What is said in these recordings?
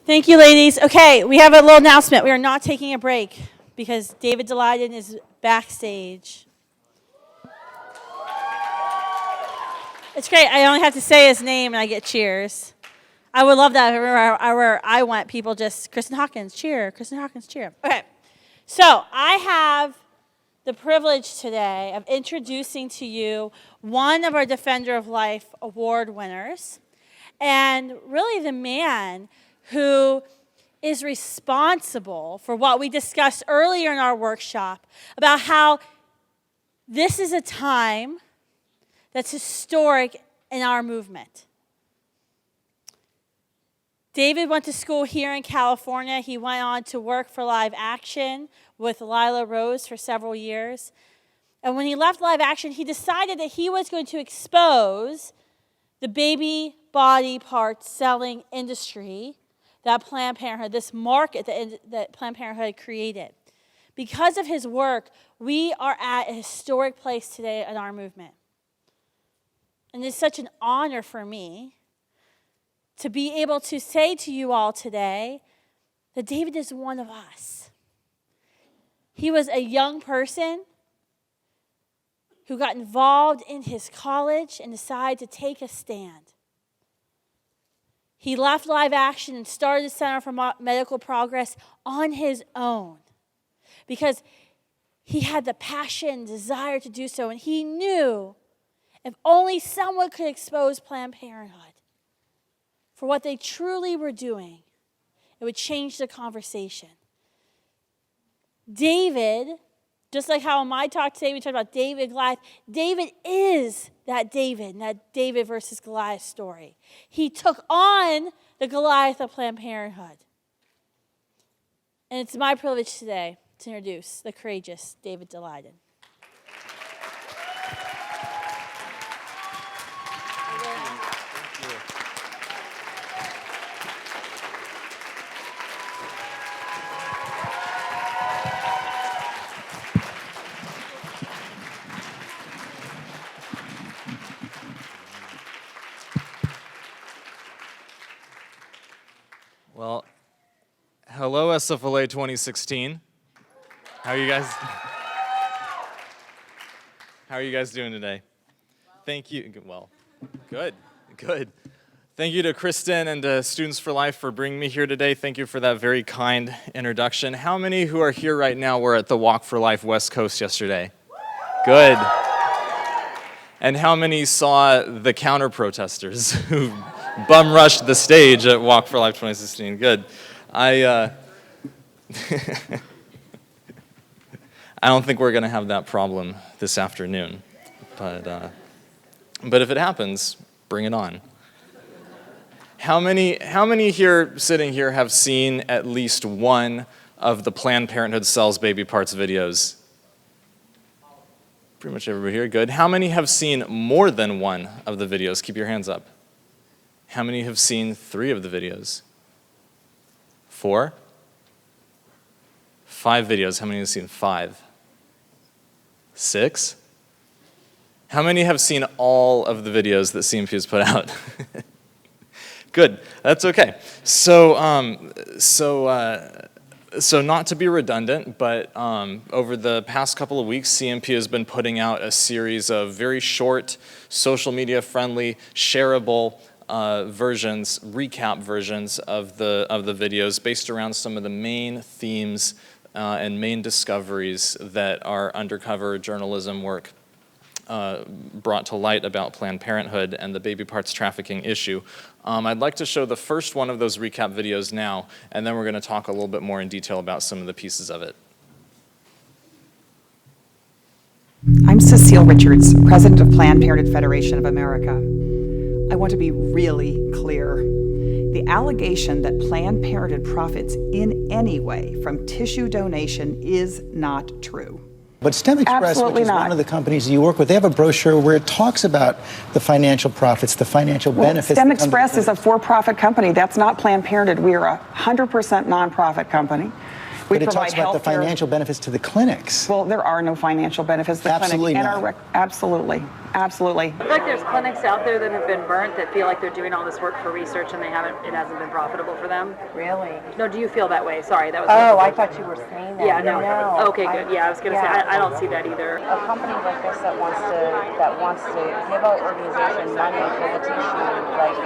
Thank you, ladies. Okay, we have a little announcement. We are not taking a break because David Daleiden is backstage. It's great. I only have to say his name and I get cheers. I would love that. Where I went, people just, Kristen Hawkins, cheer. Kristen Hawkins, cheer. Okay, so I have the privilege today of introducing to you one of our Defender of Life Award winners, and really the man who is responsible for what we discussed earlier in our workshop about how this is a time that's historic in our movement. David went to school here in California. He went on to work for Live Action with Lila Rose for several years. And when he left Live Action, he decided that he was going to expose the baby body parts selling industry that Planned Parenthood, this market that Planned Parenthood created. Because of his work, we are at a historic place today in our movement. And it's such an honor for me to be able to say to you all today that David is one of us. He was a young person who got involved in his college and decided to take a stand. He left Live Action and started the Center for Medical Progress on his own because he had the passion and desire to do so, and he knew if only someone could expose Planned Parenthood for what they truly were doing, it would change the conversation. David, just like how in my talk today we talked about David and Goliath, David is that David versus Goliath story. He took on the Goliath of Planned Parenthood. And it's my privilege today to introduce the courageous David Daleiden. Well, hello SFLA 2016. How are you guys doing today? Thank you. Well, good. Thank you to Kristen and to Students for Life for bringing me here today. Thank you for that very kind introduction. How many who are here right now were at the Walk for Life West Coast yesterday? Good. And how many saw the counter-protesters who bum rushed the stage at Walk for Life 2016? Good. I don't think we're going to have that problem this afternoon, but if it happens, bring it on. How many here sitting here have seen at least one of the Planned Parenthood Sells Baby Parts videos? Pretty much everybody here. Good. How many have seen more than one of the videos? Keep your hands up. How many have seen 3 of the videos? 4? 5 videos. How many have seen 5? 6? How many have seen all of the videos that CMP has put out? Good. That's okay. So not to be redundant, but over the past couple of weeks, CMP has been putting out a series of very short, social media friendly, shareable versions, recap versions of the videos based around some of the main themes and main discoveries that our undercover journalism work brought to light about Planned Parenthood and the baby parts trafficking issue. I'd like to show the first one of those recap videos now, and then we're going to talk a little bit more in detail about some of the pieces of it. I'm Cecile Richards, president of Planned Parenthood Federation of America. I want to be really clear. The allegation that Planned Parenthood profits in any way from tissue donation is not true. But STEM Express, Absolutely which is not. one of the companies you work with, they have a brochure where it talks about the financial profits, the financial benefits. STEM Express is a for-profit company. That's not Planned Parenthood. We are a 100% nonprofit company. But it talks about the financial benefits to the clinics. Well, there are no financial benefits to the Absolutely clinic. not. Absolutely. Absolutely. I feel like there's clinics out there that have been burnt that feel like they're doing all this work for research and it hasn't been profitable for them. Really? No, do you feel that way? Sorry, that was. Oh, I thought you were saying that. Yeah, no. No. Okay, good. Yeah, I was gonna say I don't see that either. A company like this that wants to give our organization money for the tissue, like,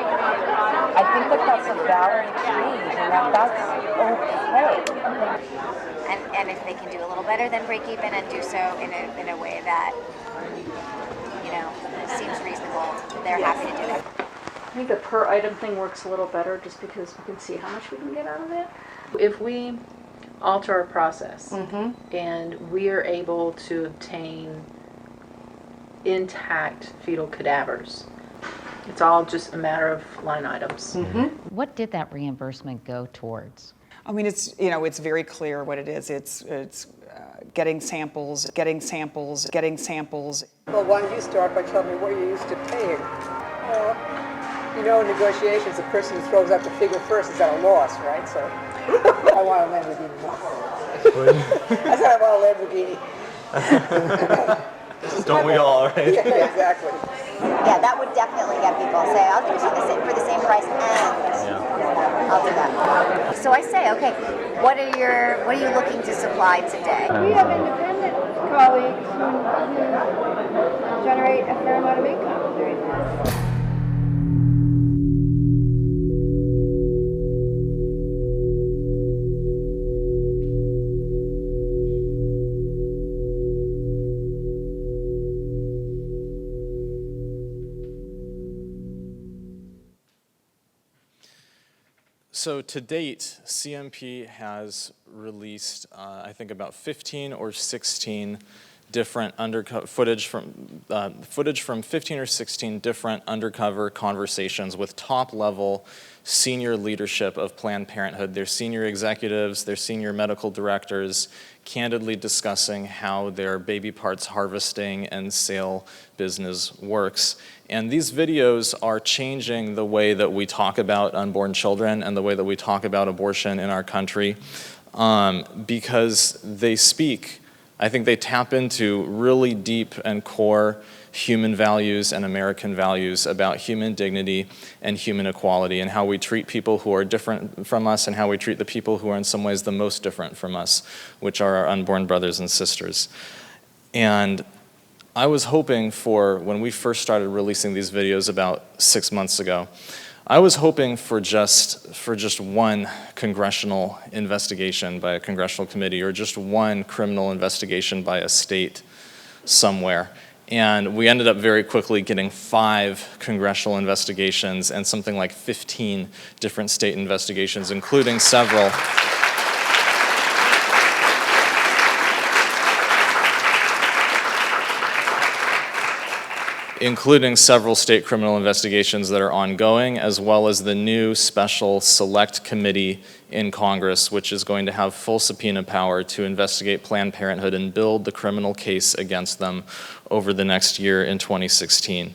I think that's a valid exchange, and that's okay. And if they can do a little better than break even and do so in a way that, seems reasonable, they're happy to do that. I think the per item thing works a little better just because we can see how much we can get out of it. If we alter our process and we are able to obtain intact fetal cadavers, it's all just a matter of line items. What did that reimbursement go towards? I mean, it's very clear what it is. It's getting samples. Well, why don't you start by telling me what you're used to paying? Well, in negotiations, the person who throws out the figure first is at a loss, right? So I want a Lamborghini. I said I want a Lamborghini. Don't we all, right? Yeah, exactly. Yeah, that would definitely get people to say, I'll give you for the same price and I'll do that. So I say, okay, what are you looking to supply today? We have independent colleagues who generate a fair amount of income doing this. So to date, CMP has released, I think, about 15 or 16 different footage from 15 or 16 different undercover conversations with top-level senior leadership of Planned Parenthood, their senior executives, their senior medical directors, candidly discussing how their baby parts harvesting and sale business works. And these videos are changing the way that we talk about unborn children and the way that we talk about abortion in our country because they speak, I think they tap into really deep and core human values and American values about human dignity and human equality and how we treat people who are different from us and how we treat the people who are in some ways the most different from us, which are our unborn brothers and sisters. And I was hoping for, when we first started releasing these videos about 6 months ago, I was hoping for just one congressional investigation by a congressional committee or just one criminal investigation by a state somewhere. And we ended up very quickly getting 5 congressional investigations and something like 15 different state investigations, including several state criminal investigations that are ongoing, as well as the new special select committee in Congress, which is going to have full subpoena power to investigate Planned Parenthood and build the criminal case against them over the next year in 2016.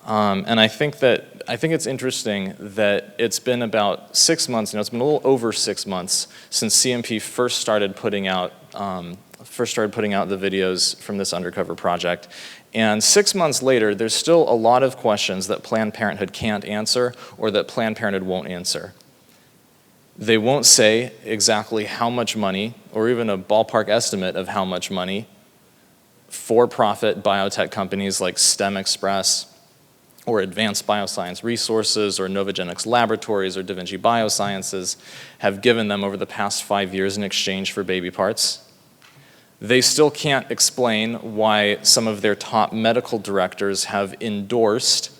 And I think it's interesting that it's been about 6 months, it's been a little over 6 months since CMP first started putting out the videos from this undercover project. And 6 months later, there's still a lot of questions that Planned Parenthood can't answer or that Planned Parenthood won't answer. They won't say exactly how much money, or even a ballpark estimate of how much money, for-profit biotech companies like STEM Express or Advanced Bioscience Resources or Novogenics Laboratories or Da Vinci Biosciences have given them over the past 5 years in exchange for baby parts. They still can't explain why some of their top medical directors have endorsed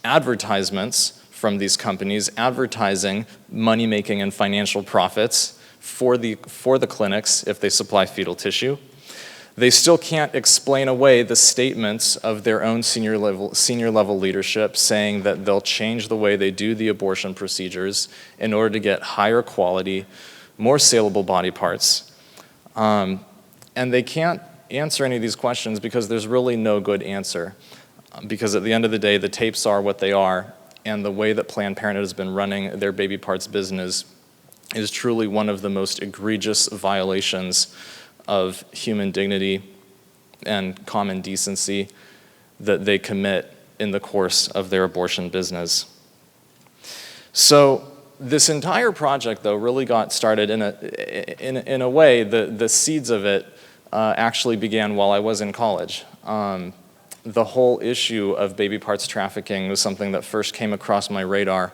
advertisements from these companies advertising money-making and financial profits for the clinics if they supply fetal tissue. They still can't explain away the statements of their own senior level leadership saying that they'll change the way they do the abortion procedures in order to get higher quality, more saleable body parts. And they can't answer any of these questions because there's really no good answer. Because at the end of the day, the tapes are what they are, and the way that Planned Parenthood has been running their baby parts business is truly one of the most egregious violations of human dignity and common decency that they commit in the course of their abortion business. So this entire project, though, really got started in a way. The seeds of it actually began while I was in college. The whole issue of baby parts trafficking was something that first came across my radar.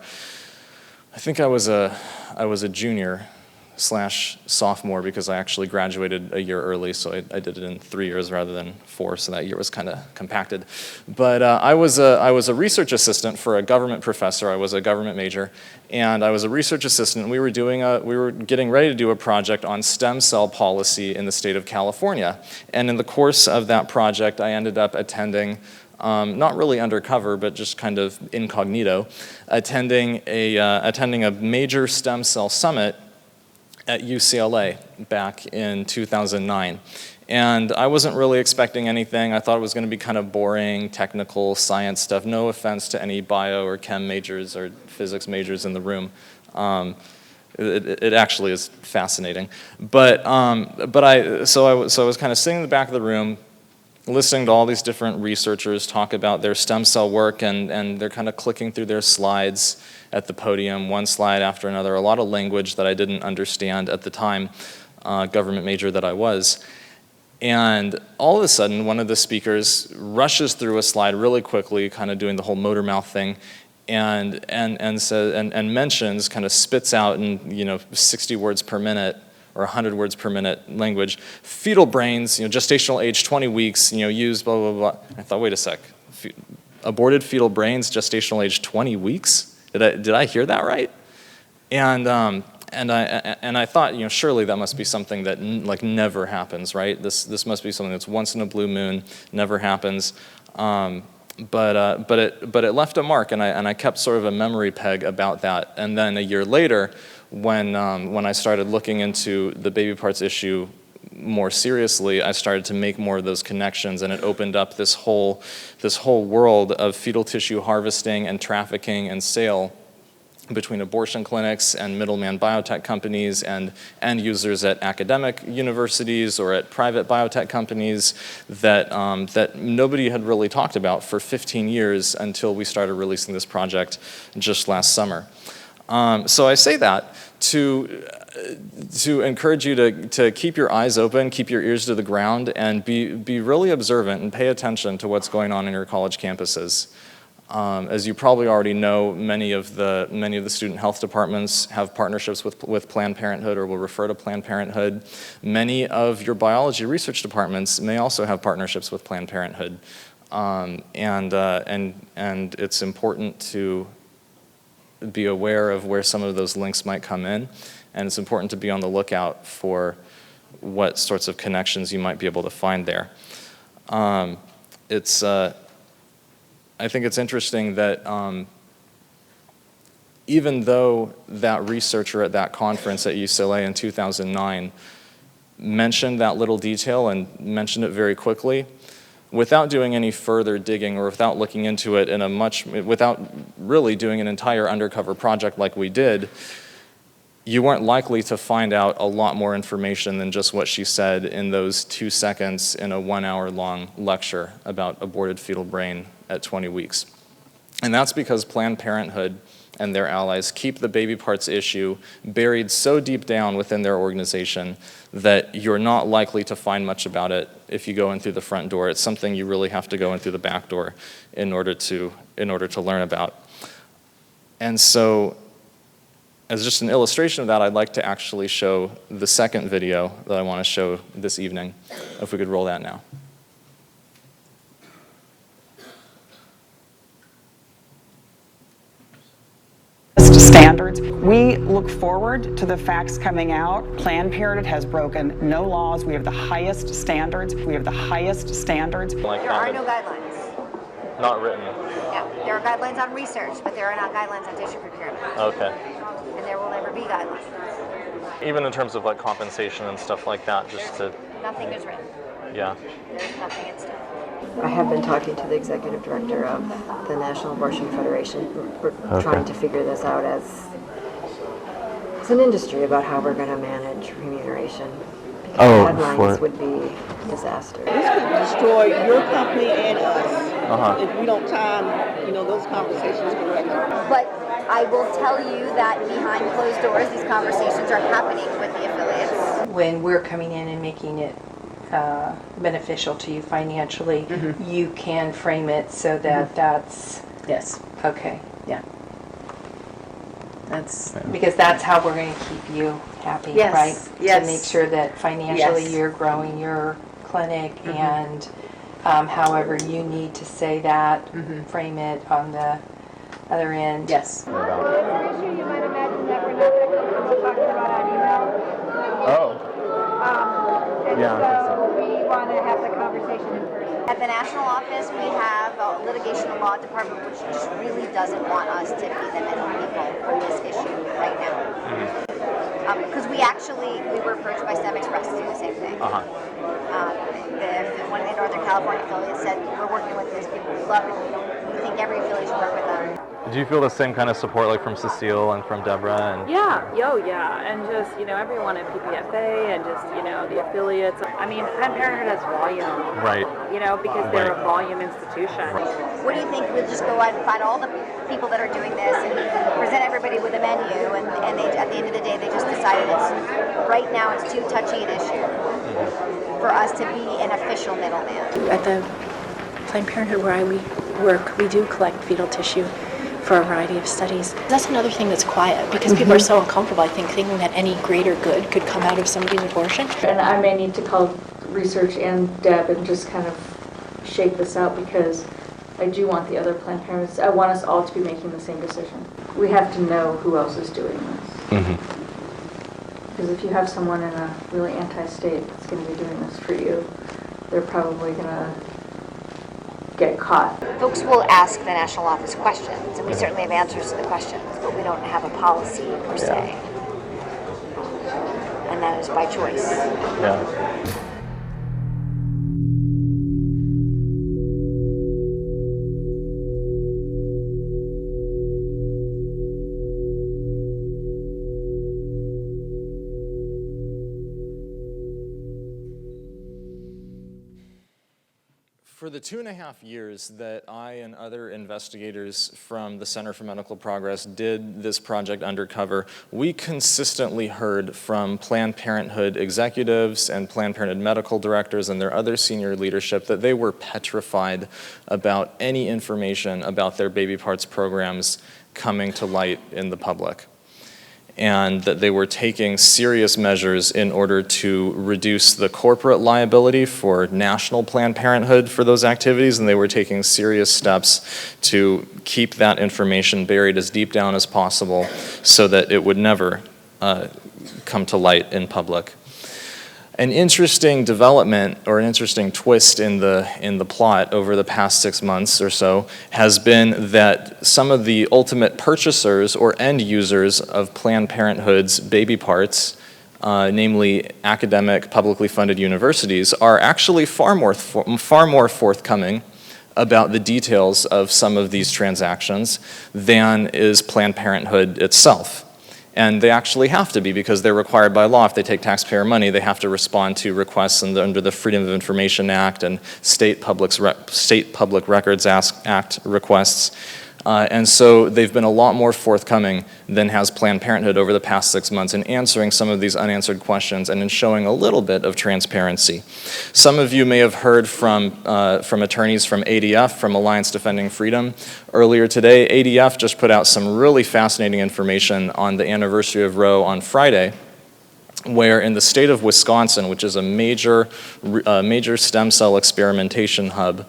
I think I was a junior / sophomore because I actually graduated a year early, so I did it in 3 years rather than 4, so that year was kind of compacted. But I was a research assistant for a government professor. I was a government major, and I was a research assistant. And we were getting ready to do a project on stem cell policy in the state of California. And in the course of that project, I ended up attending, not really undercover, but just kind of incognito, attending a major stem cell summit at UCLA back in 2009. And I wasn't really expecting anything. I thought it was going to be kind of boring, technical science stuff. No offense to any bio or chem majors or physics majors in the room. It actually is fascinating. But I was kind of sitting in the back of the room, listening to all these different researchers talk about their stem cell work, and they're kind of clicking through their slides at the podium, one slide after another, a lot of language that I didn't understand at the time, government major that I was. And all of a sudden, one of the speakers rushes through a slide really quickly, kind of doing the whole motor mouth thing, and mentions, kind of spits out in 60 words per minute or 100 words per minute language, fetal brains, gestational age 20 weeks, used, blah, blah, blah. I thought, wait a sec, aborted fetal brains, gestational age 20 weeks? Did I hear that right? And I thought, surely that must be something that never happens, right? This must be something that's once in a blue moon, never happens. But it left a mark, and I kept sort of a memory peg about that. And then a year later, when I started looking into the baby parts issue more seriously, I started to make more of those connections, and it opened up this whole world of fetal tissue harvesting and trafficking and sale between abortion clinics and middleman biotech companies and end users at academic universities or at private biotech companies that nobody had really talked about for 15 years until we started releasing this project just last summer. So I say that to encourage you to keep your eyes open, keep your ears to the ground, and be really observant and pay attention to what's going on in your college campuses. As you probably already know, many of the student health departments have partnerships with Planned Parenthood or will refer to Planned Parenthood. Many of your biology research departments may also have partnerships with Planned Parenthood, and it's important to be aware of where some of those links might come in, and it's important to be on the lookout for what sorts of connections you might be able to find there. I think it's interesting that even though that researcher at that conference at UCLA in 2009 mentioned that little detail and mentioned it very quickly, without doing any further digging or without looking into it without really doing an entire undercover project like we did, you weren't likely to find out a lot more information than just what she said in those 2 seconds in a 1 hour long lecture about aborted fetal brain at 20 weeks. And that's because Planned Parenthood and their allies keep the baby parts issue buried so deep down within their organization that you're not likely to find much about it if you go in through the front door. It's something you really have to go in through the back door in order to learn about. And so, as just an illustration of that, I'd like to actually show the second video that I want to show this evening, if we could roll that now. Standards. We look forward to the facts coming out. Planned Parenthood has broken no laws. We have the highest standards. We have the highest standards. There are no guidelines. Not written. Yeah, there are guidelines on research, but there are not guidelines on tissue procurement. Okay. And there will never be guidelines. Even in terms of like compensation and stuff like that, just to... Nothing is written. Yeah. There's nothing at stake. I have been talking to the executive director of the National Abortion Federation. We're trying to figure this out as It's an industry about how we're going to manage remuneration. Because Oh, headlines would be disaster. This could destroy your company and us if we don't time, those conversations correctly. But I will tell you that behind closed doors, these conversations are happening with the affiliates. When we're coming in and making it beneficial to you financially, you can frame it so that that's Yes. okay. Yeah. That's Because that's how we're going to keep you happy, Yes, right? yes. To make sure that financially Yes. you're growing your clinic and however you need to say that, frame it on the other end. yes. Is there an issue you might imagine that we're not that comfortable talking about on email? Oh. And Yeah, so we want to have the conversation in person. At the national office, we have a litigation and law department which just really doesn't want us to be the middle people for this issue right now. Because we were approached by STEM Express to do the same thing. One of the Northern California affiliates said, we're working with these people, we love it, we think every affiliate should work with them. Do you feel the same kind of support like from Cecile and from Deborah? And Yeah, and just, everyone at PPFA and just, the affiliates. I mean, Planned Parenthood has volume. Right. Because they're a volume institution. What do you think? We'll just go out and find all the people that are doing this and present everybody with a menu, and they, at the end of the day, they just decided right now it's too touchy an issue for us to be an official middleman. At the Planned Parenthood where I work, we do collect fetal tissue for a variety of studies. That's another thing that's quiet because people are so uncomfortable, I think, thinking that any greater good could come out of somebody's abortion. And I may need to call research and Deb and just kind of shake this out because I do want the other Planned Parenthood. I want us all to be making the same decision. We have to know who else is doing this. Because if you have someone in a really anti-state that's going to be doing this for you, they're probably going to get caught. Folks will ask the national office questions, and we certainly have answers to the questions, but we don't have a policy per se. And that is by choice. Yeah. For the 2.5 years that I and other investigators from the Center for Medical Progress did this project Undercover, we consistently heard from Planned Parenthood executives and Planned Parenthood medical directors and their other senior leadership that they were petrified about any information about their baby parts programs coming to light in the public, and that they were taking serious measures in order to reduce the corporate liability for national Planned Parenthood for those activities, and they were taking serious steps to keep that information buried as deep down as possible so that it would never come to light in public. An interesting development or an interesting twist in the plot over the past 6 months or so has been that some of the ultimate purchasers or end users of Planned Parenthood's baby parts, namely academic, publicly funded universities, are actually far more forthcoming about the details of some of these transactions than is Planned Parenthood itself. And they actually have to be, because they're required by law. If they take taxpayer money, they have to respond to requests under the Freedom of Information Act and State Public Records Act requests. And so they've been a lot more forthcoming than has Planned Parenthood over the past 6 months in answering some of these unanswered questions and in showing a little bit of transparency. Some of you may have heard from attorneys from ADF, from Alliance Defending Freedom. Earlier today, ADF just put out some really fascinating information on the anniversary of Roe on Friday, where in the state of Wisconsin, which is a major stem cell experimentation hub,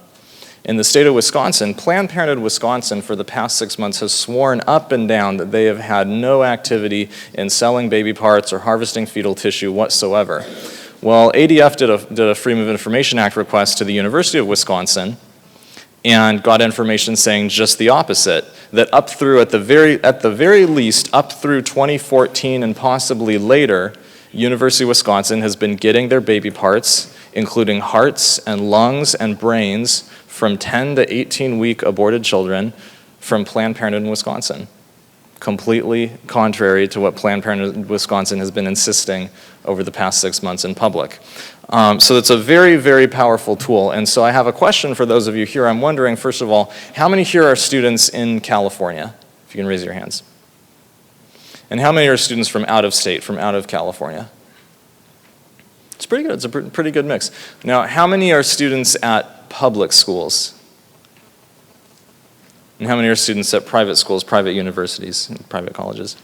in the state of Wisconsin, Planned Parenthood Wisconsin for the past 6 months has sworn up and down that they have had no activity in selling baby parts or harvesting fetal tissue whatsoever. Well, ADF did a Freedom of Information Act request to the University of Wisconsin and got information saying just the opposite, that up through, at the very least, up through 2014 and possibly later, University of Wisconsin has been getting their baby parts, including hearts and lungs and brains, from 10 to 18-week aborted children from Planned Parenthood in Wisconsin. completely contrary to what Planned Parenthood Wisconsin has been insisting over the past 6 months in public. So it's a very, very powerful tool. And so I have a question for those of you here. I'm wondering, first of all, how many here are students in California? If you can raise your hands. And how many are students from out of state, from out of California? It's pretty good. It's a pretty good mix. Now, how many are students at public schools? And how many are students at private schools, private universities, and private colleges?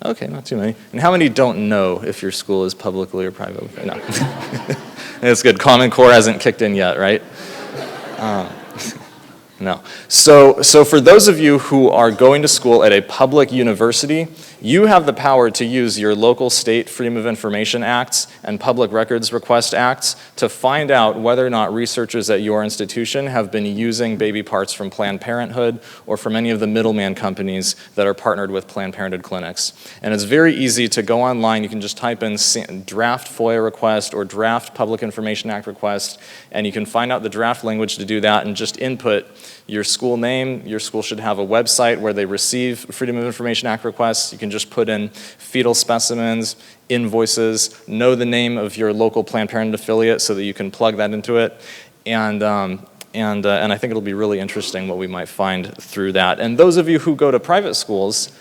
Okay, not too many. And how many don't know if your school is publicly or privately? No. That's good. Common Core hasn't kicked in yet, right? No. So for those of you who are going to school at a public university, you have the power to use your local state Freedom of Information Acts and Public Records Request Acts to find out whether or not researchers at your institution have been using baby parts from Planned Parenthood or from any of the middleman companies that are partnered with Planned Parenthood clinics. And it's very easy to go online. You can just type in draft FOIA request or draft Public Information Act request, and you can find out the draft language to do that and just input your school name. Your school should have a website where they receive Freedom of Information Act requests. You can just put in fetal specimens, invoices, know the name of your local Planned Parenthood affiliate so that you can plug that into it. And I think it'll be really interesting what we might find through that. And those of you who go to private schools,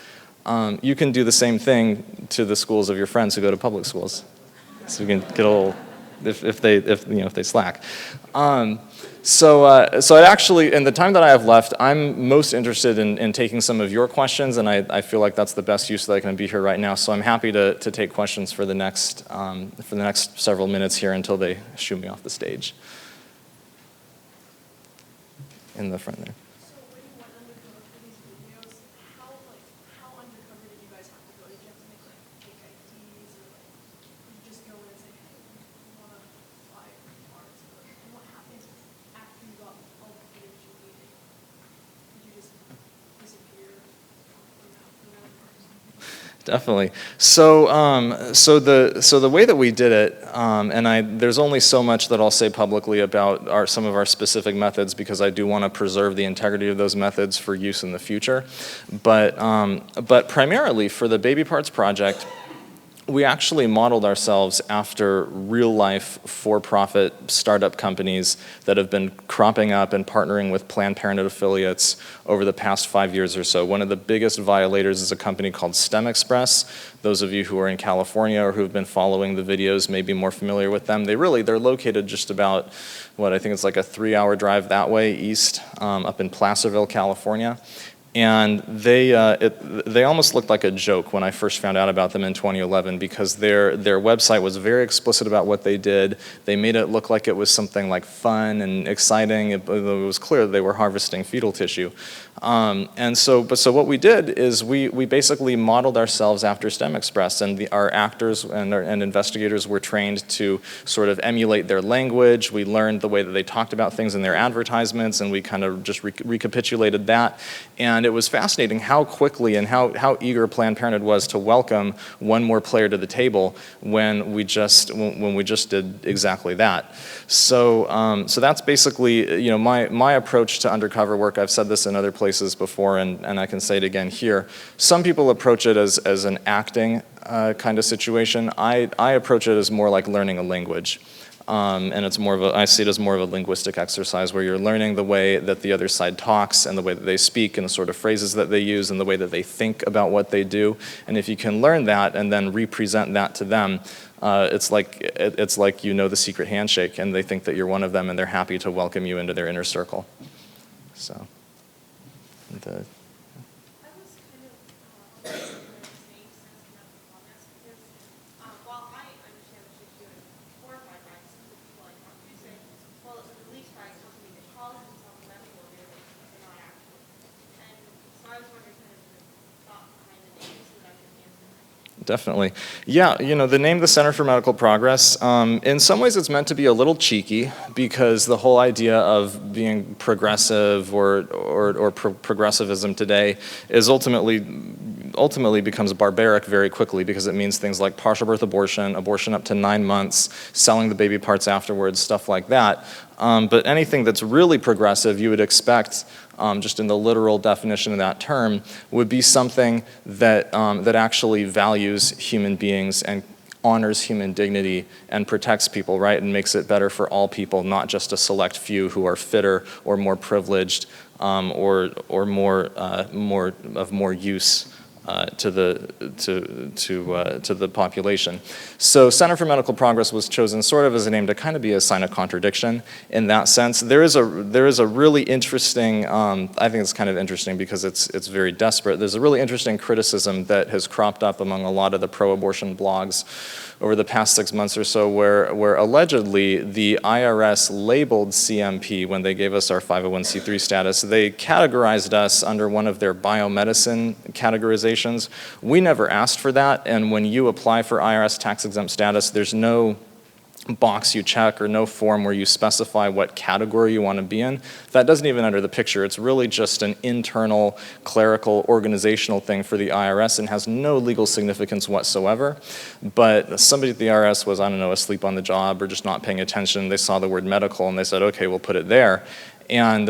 you can do the same thing to the schools of your friends who go to public schools. So you can get a little, if they slack. So it actually, in the time that I have left, I'm most interested in taking some of your questions, and I feel like that's the best use that I can be here right now. So I'm happy to take questions for the next several minutes here until they shoo me off the stage. In the front there. So when you went undercover for these videos, how undercover did you guys have to go? Did you have to make fake IDs, or did you just go in and say, hey, we want to fly parts? And what happened after you got all the footage you needed? Did you just disappear from that? Definitely. So the way that we did it, and there's only so much that I'll say publicly about some of our specific methods because I do want to preserve the integrity of those methods for use in the future. But primarily for the Baby Parts Project, we actually modeled ourselves after real-life for-profit startup companies that have been cropping up and partnering with Planned Parenthood affiliates over the past 5 years or so. One of the biggest violators is a company called STEM Express. Those of you who are in California or who have been following the videos may be more familiar with them. They're located just about, I think it's like a 3-hour drive that way east, up in Placerville, California. And they almost looked like a joke when I first found out about them in 2011 because their website was very explicit about what they did. They made it look like it was something like fun and exciting. It was clear that they were harvesting fetal tissue. So what we did is we basically modeled ourselves after STEM Express, and our actors and investigators were trained to sort of emulate their language. We learned the way that they talked about things in their advertisements, and we kind of just recapitulated that. And it was fascinating how quickly and how eager Planned Parenthood was to welcome one more player to the table when we just did exactly that. So that's basically my approach to undercover work. I've said this in other places before, and I can say it again here. Some people approach it as an acting kind of situation. I approach it as more like learning a language. And it's I see it as more of a linguistic exercise where you're learning the way that the other side talks and the way that they speak and the sort of phrases that they use and the way that they think about what they do. And if you can learn that and then represent that to them, it's like you know the secret handshake and they think that you're one of them and they're happy to welcome you into their inner circle. So. Definitely. Yeah, the name, the Center for Medical Progress, in some ways it's meant to be a little cheeky because the whole idea of being progressive or progressivism today is ultimately ultimately becomes barbaric very quickly because it means things like partial birth abortion, abortion up to 9 months, selling the baby parts afterwards, stuff like that. But anything that's really progressive, you would expect, just in the literal definition of that term, would be something that, that actually values human beings and honors human dignity and protects people, right, and makes it better for all people, not just a select few who are fitter or more privileged or more use to the population. So Center for Medical Progress was chosen sort of as a name to kind of be a sign of contradiction in that sense. There is a really interesting, I think it's kind of interesting because it's very desperate. There's a really interesting criticism that has cropped up among a lot of the pro-abortion blogs over the past 6 months or so where allegedly the IRS labeled CMP when they gave us our 501c3 status. They categorized us under one of their biomedicine categorizations. We never asked for that, and when you apply for IRS tax-exempt status, there's no box you check or no form where you specify what category you want to be in. That doesn't even enter the picture. It's really just an internal, clerical, organizational thing for the IRS and has no legal significance whatsoever. But somebody at the IRS was, I don't know, asleep on the job or just not paying attention. They saw the word medical and they said, okay, we'll put it there. And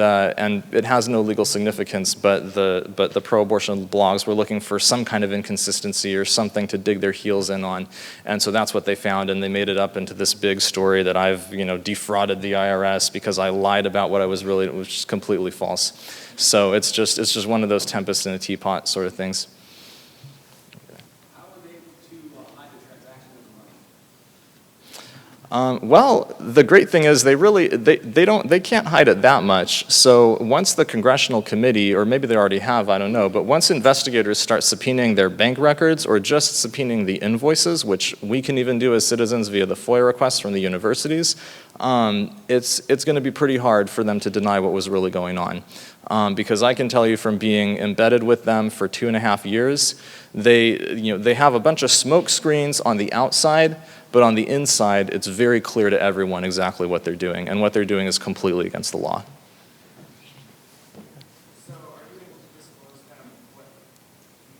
it has no legal significance, but the pro-abortion blogs were looking for some kind of inconsistency or something to dig their heels in on, and so that's what they found, and they made it up into this big story that I've defrauded the IRS because I lied about what I was really, which is completely false. So it's just one of those tempest in a teapot sort of things. Well, the great thing is they can't hide it that much. So once the congressional committee, or maybe they already have, I don't know, but once investigators start subpoenaing their bank records or just subpoenaing the invoices, which we can even do as citizens via the FOIA requests from the universities, it's going to be pretty hard for them to deny what was really going on. Because I can tell you from being embedded with them for 2.5 years, they have a bunch of smoke screens on the outside, but on the inside, it's very clear to everyone exactly what they're doing, and what they're doing is completely against the law. So are you able to disclose kind of what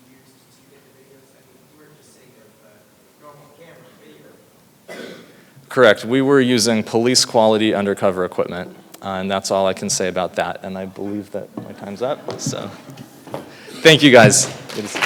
you used to get the videos? I mean, you were just saying the normal camera video. Correct. We were using police quality undercover equipment, and that's all I can say about that. And I believe that my time's up. So thank you, guys. Good to see you.